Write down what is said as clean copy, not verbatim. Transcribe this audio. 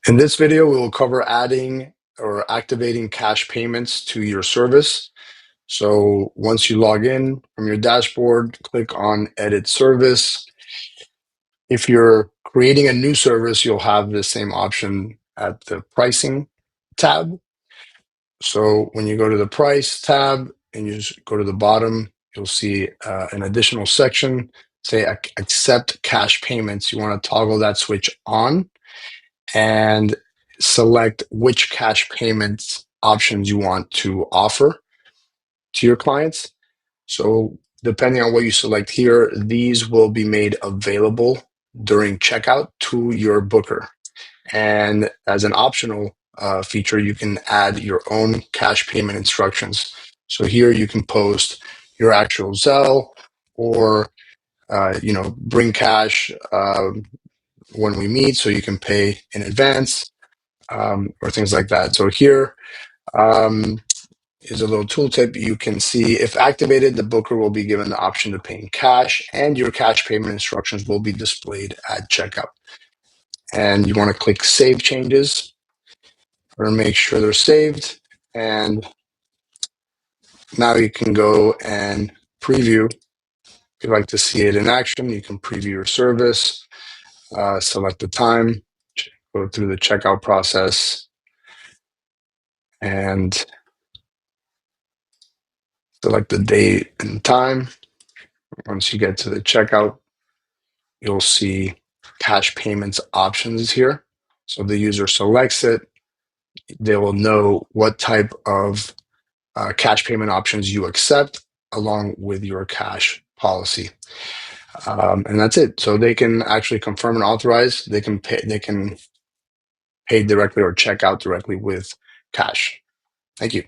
In this video, we will cover adding or activating cash payments to your service. So once you log in from your dashboard, click on Edit Service. If you're creating a new service, you'll have the same option at the Pricing tab. So when you go to the Price tab and you just go to the bottom, you'll see an additional section, say Accept Cash Payments. You want to toggle that switch on and select which cash payments options you want to offer to your clients. So depending on what you select here, these will be made available during checkout to your booker. And as an optional feature, you can add your own cash payment instructions. So here you can post your actual Zelle or bring cash when we meet, so you can pay in advance. Or things like that. So here is a little tooltip. You can see if activated, the booker will be given the option to pay in cash, and your cash payment instructions will be displayed at checkout. And you want to click Save Changes or make sure they're saved. And now you can go and preview. If you'd like to see it in action, you can preview your service, select the time, go through the checkout process, and select the date and time. Once you get to the checkout, you'll see cash payments options here. So the user selects it, they will know what type of cash payment options you accept along with your cash policy. And that's it. So they can actually confirm and authorize. They can pay directly or check out directly with cash. Thank you.